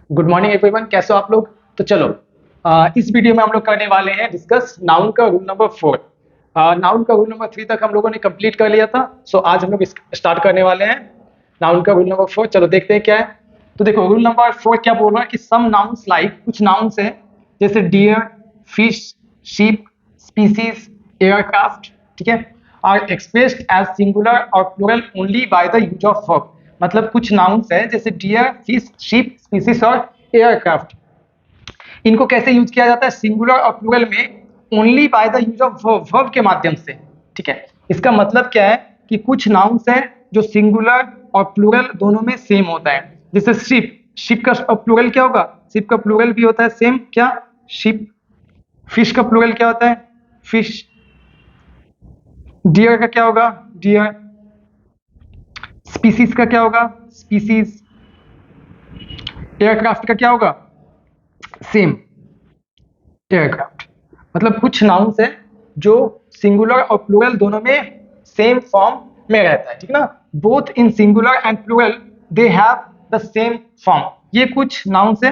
Good morning everyone, कैसे हो आप लोग। तो चलो इस वीडियो में हम लोग करने वाले हैं डिस्कस नाउन का रूल नंबर 4। नाउन का रूल नंबर 3 तक हम लोगों ने कंप्लीट कर लिया था। सो आज हम लोग स्टार्ट करने वाले हैं नाउन का रूल नंबर 4। चलो देखते हैं क्या है। तो देखो रूल नंबर 4 क्या बोल रहा है कि सम नाउन्स लाइक, कुछ नाउन्स है जैसे deer, fish, sheep, species, aircraft, ठीक है, आर एक्सप्रेस्ड एज सिंगुलर और plural only by the use of verb. मतलब कुछ नाउन्स है जैसे डियर, फिश, शीप, स्पीसीज और एयरक्राफ्ट, इनको कैसे यूज किया जाता है सिंगुलर और प्लूरल में only by the use of verb, verb के माध्यम से। ठीक है, इसका मतलब क्या है कि कुछ नाउन्स हैं जो सिंगुलर और प्लूरल दोनों में सेम होता है। जैसे शिप, शिप का प्लूरल क्या होगा, शिप का प्लूरल भी होता है सेम क्या, शिप। फिश का प्लूरल क्या होता है, फिश। डियर का क्या होगा, डियर। स्पीसीज का क्या होगा, स्पीसीज। एयरक्राफ्ट का क्या होगा, सेम, एयरक्राफ्ट। मतलब कुछ नाउन्स है जो सिंगुलर और प्लूरल दोनों में सेम फॉर्म में रहता है, ठीक ना। Both in singular and plural they have the same form. ये कुछ नाउन्स है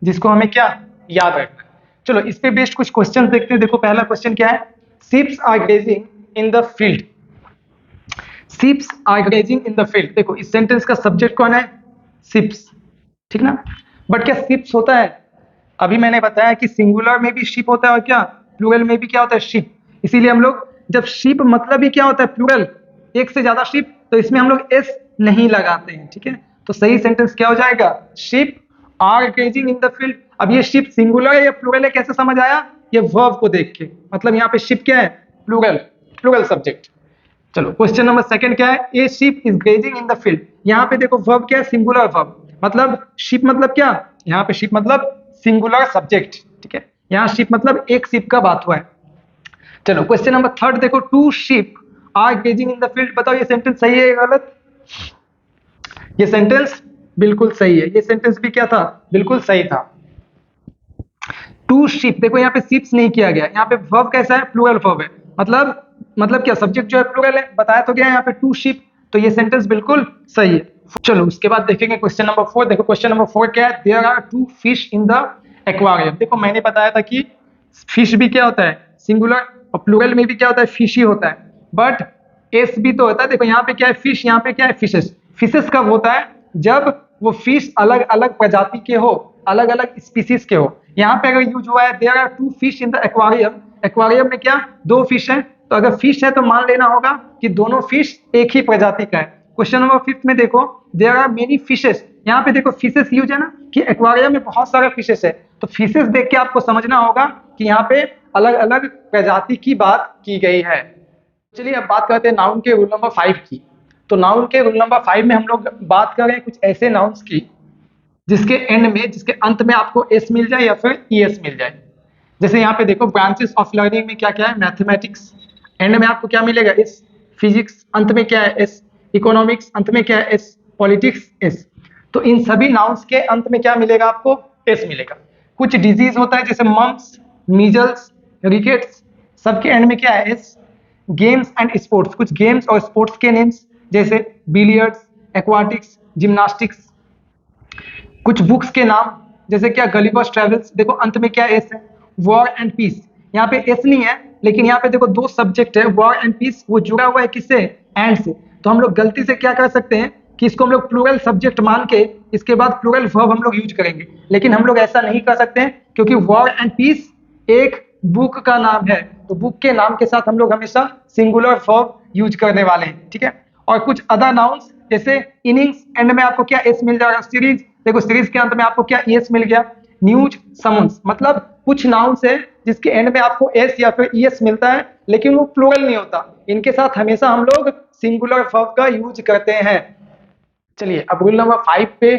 जिसको हमें क्या याद रखना है। चलो इस पे बेस्ड कुछ क्वेश्चन देखते हैं। देखो पहला क्वेश्चन क्या है, ships are grazing in the field. Ships are grazing in the field. देखो इस सेंटेंस का सब्जेक्ट कौन है, शिप्स, ठीक ना। बट क्या शिप्स होता है, अभी मैंने बताया कि सिंगुलर में भी शिप होता है और क्या प्लूरल में भी क्या होता है, शिप। इसीलिए हम लोग जब शिप मतलब ही क्या होता है प्लूरल, एक से ज्यादा शिप, तो इसमें हम लोग एस नहीं लगाते हैं, ठीक है। तो सही सेंटेंस क्या हो जाएगा, ship are grazing in the field. अब ये शिप सिंगुलर है या प्लूरल है कैसे समझ आया, ये वर्ब को देख के। मतलब यहाँ पे शिप क्या है, प्लूरल, प्लूरल सब्जेक्ट। चलो क्वेश्चन नंबर सेकंड क्या है, ए ship is grazing in the field. यहाँ पे देखो वर्ब क्या है, सिंगुलर वर्ब। मतलब शिप मतलब क्या, यहाँ पे शिप मतलब सिंगुलर सब्जेक्ट, ठीक है। यहाँ शिप मतलब एक शिप का बात हुआ है। चलो क्वेश्चन नंबर थर्ड देखो, two ship are grazing in the field. बताओ ये सेंटेंस सही है या गलत। ये सेंटेंस बिल्कुल सही है। ये सेंटेंस भी क्या था, बिल्कुल सही था। टू शिप, देखो यहाँ पे शिप्स नहीं किया गया, यहाँ पे वर्ब कैसा है, प्लूरल वर्ब है। मतलब क्या, सब्जेक्ट जो है प्लूरल है, बताया तो गया यहाँ पे टू शिप। तो ये सेंटेंस बिल्कुल सही है। चलो उसके बाद देखेंगे क्वेश्चन नंबर 4। देखो क्वेश्चन नंबर 4 क्या है, there are two fish in the aquarium. देखो मैंने बताया था कि फिश भी क्या होता है सिंगुलर, और प्लूरल में भी क्या होता है, फिश ही होता है। बट एस भी तो होता है। देखो यहाँ पे क्या है, फिश, यहाँ पे क्या है, फिशेस। फिशेस कब होता है, जब वो फिश अलग अलग प्रजाति के हो, अलग अलग स्पीसीज के हो। यहाँ पे अगर यूज हुआ है there are two fish in the aquarium, aquarium में क्या दो फिश है, तो अगर फिश है तो मान लेना होगा कि दोनों फिश एक ही प्रजाति का है। क्वेश्चन नंबर 5 में देखो, देयर आर मेनी फिशेस। यहाँ पे देखो फिशेस यूज है ना, कि एक्वारियम में बहुत सारे फिशेस है, तो फिशेस देख के आपको समझना होगा कि यहाँ पे अलग अलग प्रजाति की बात की गई है। चलिए अब बात करते हैं नाउन के रूल नंबर 5 की। तो नाउन के रूल नंबर 5 में हम लोग बात कर रहे हैं कुछ ऐसे नाउन्स की जिसके एंड में, जिसके अंत में आपको एस मिल जाए या फिर ईएस मिल जाए। जैसे यहाँ पे देखो ब्रांचेस ऑफ लर्निंग में क्या क्या है, मैथमेटिक्स, एंड में आपको क्या मिलेगा, एस। फिजिक्स अंत में क्या है, एस। इकोनॉमिक्स अंत में क्या है, एस। Politics, S. तो इन सभी नाउन्स के अंत में क्या मिलेगा आपको, एस मिलेगा। कुछ डिजीज होता है जैसे मम्स, मीजल्स, रिकेट्स, सबके एंड में क्या है, एस। गेम्स एंड स्पोर्ट्स, कुछ गेम्स और स्पोर्ट्स के नेम्स जैसे बिलियर्ड्स, एक्वाटिक्स, जिम्नास्टिक्स। कुछ बुक्स के नाम जैसे क्या, गलिवर्स ट्रेवल्स, देखो अंत में क्या एस है। वॉर एंड पीस, यहाँ पे एस नहीं है, लेकिन यहाँ पे देखो दो सब्जेक्ट है, वॉर एंड पीस, वो जुड़ा हुआ है किससे, एंड से। तो हम लोग गलती से क्या कर सकते हैं कि इसको हम लोग प्लूरल सब्जेक्ट मान के इसके बाद प्लूरल वर्ब हम लोग यूज करेंगे, लेकिन हम लोग ऐसा नहीं कर सकते हैं क्योंकि वॉर एंड पीस एक बुक का नाम है। तो बुक के नाम के साथ हम लोग हमेशा सिंगुलर वर्ब यूज करने वाले हैं, ठीक है। और कुछ अदर नाउन्स जैसे इनिंग्स, एंड में आपको क्या एस मिल जाएगा। सीरीज, देखो सीरीज के अंत में आपको क्या एस मिल गया। न्यूज, समन्स, मतलब कुछ नाउन्स है जिसके एंड में आपको एस या फिर ईएस मिलता है, लेकिन वो प्लूरल नहीं होता। इनके साथ हमेशा हम लोग सिंगुलर वर्ब का यूज करते हैं। चलिए अब रूल नंबर 5 पे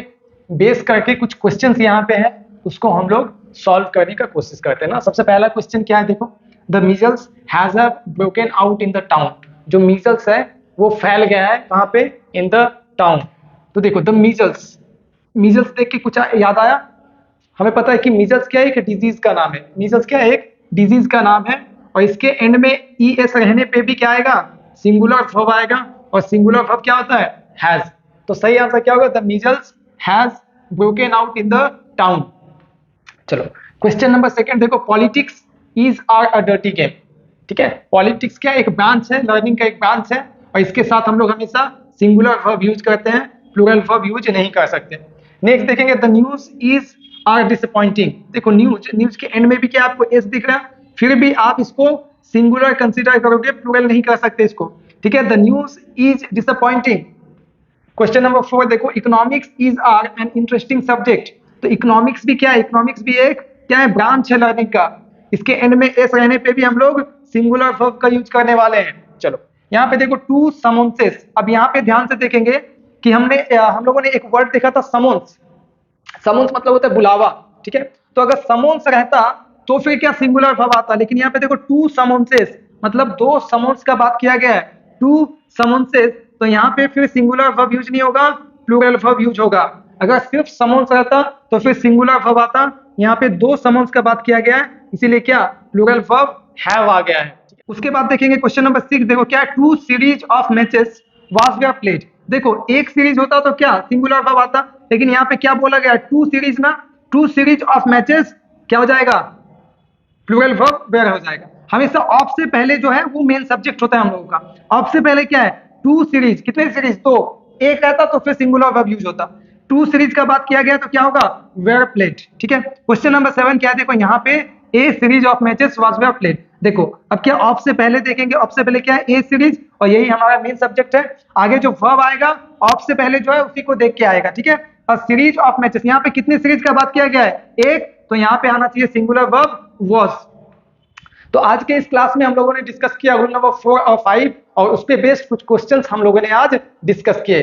बेस करके कुछ क्वेश्चंस यहाँ पे हैं, उसको हम लोग सॉल्व करने का कोशिश करते हैं ना। सबसे पहला क्वेश्चन क्या है, देखो the measles has a broken out in the town. जो मीजल्स है वो फैल गया है कहाँ पे, इन द टाउन। तो देखो द मीजल्स, मीजल्स देख के कुछ याद आया, हमें पता है कि मीजल्स क्या है, एक डिजीज का नाम है। मीजल्स क्या है, एक डिजीज का नाम है, और इसके एंड में ई एस रहने पे भी क्या आएगा, सिंगुलर वर्ब आएगा। और सिंगुलर वर्ब क्या होता है, हैज। तो सही आंसर क्या होगा, the measles has broken out in the town. चलो क्वेश्चन नंबर सेकंड देखो, politics is are a dirty game. ठीक है, पॉलिटिक्स क्या एक ब्रांच है, लर्निंग का एक ब्रांच है, और इसके साथ हम लोग हमेशा सिंगुलर वर्ब यूज करते हैं, प्लूरल वर्ब यूज नहीं कर सकते। नेक्स्ट देखेंगे, the news is are disappointing. देखो न्यूज के एंड में भी क्या आपको एस दिख रहा है, फिर भी आप इसको सिंगुलर कंसीडर करोगे, प्लूरल नहीं कर सकते इसको। ठीक है, the news is disappointing. Question number 4 देखो, economics is are an interesting subject. तो इकोनॉमिक्स भी क्या है, इकोनॉमिक्स भी एक क्या है, ब्रांच है लर्निंग का। इसके एंड में एस रहने पे भी हम लोग सिंगुलर वर्ब का यूज करने वाले हैं। चलो यहाँ पे देखो, टू समोन्सेस। अब यहाँ पे ध्यान से देखेंगे कि हम लोगों ने एक वर्ड देखा था समोन्स। समोन्स मतलब होता है बुलावा। ठीक है, तो अगर समोन्स रहता तो फिर क्या सिंगुलर वर्ब आता, लेकिन यहाँ पे देखो टू समोन्सेस मतलब दो समोन्स का बात किया गया है, टू समोन्सेस। तो यहाँ पे फिर सिंगुलर वर्ब यूज नहीं होगा, प्लूरल वर्ब यूज होगा। अगर सिर्फ समोन्स रहता तो फिर सिंगुलर वर्ब आता, यहाँ पे दो समोन्स का बात किया गया है, इसीलिए क्या प्लूरल वर्ब हैव आ गया है। उसके बाद देखेंगे क्वेश्चन नंबर 6 देखो, क्या two series of matches was were played. देखो एक सीरीज होता तो क्या सिंगुलर वर्ब आता, लेकिन यहाँ पे क्या बोला गया, टू सीरीज ना, टू सीरीज ऑफ मैचेस क्या हो जाएगा, प्लूरल वर्ब वेयर हो जाएगा। हमेशा ऑफ से पहले जो है वो मेन सब्जेक्ट होता है हम लोगों का। ऑफ से पहले क्या है, टू सीरीज, कितने सीरीज, तो एक रहता तो फिर सिंगुलर वर्ब यूज होता। टू सीरीज का बात किया गया तो क्या होगा, वेयर प्लेड। ठीक है, क्वेश्चन नंबर 7 क्या है, देखो यहाँ पे a series of matches was were played. देखो अब क्या ऑफ से पहले देखेंगे, ऑफ से पहले क्या है, ए सीरीज, और यही हमारा मेन सब्जेक्ट है। आगे जो वर्ब आएगा ऑफ से पहले जो है उसी को देख के आएगा। ठीक है, और सीरीज ऑफ मैचेस, यहाँ पे कितने सीरीज का बात किया गया है, एक, तो यहाँ पे आना चाहिए सिंगुलर वर्ब वाज। तो आज के इस क्लास में हम लोगों ने डिस्कस किया रूल नंबर 4 और 5, और उस पे बेस्ड कुछ क्वेश्चंस हम लोगों ने आज डिस्कस किए।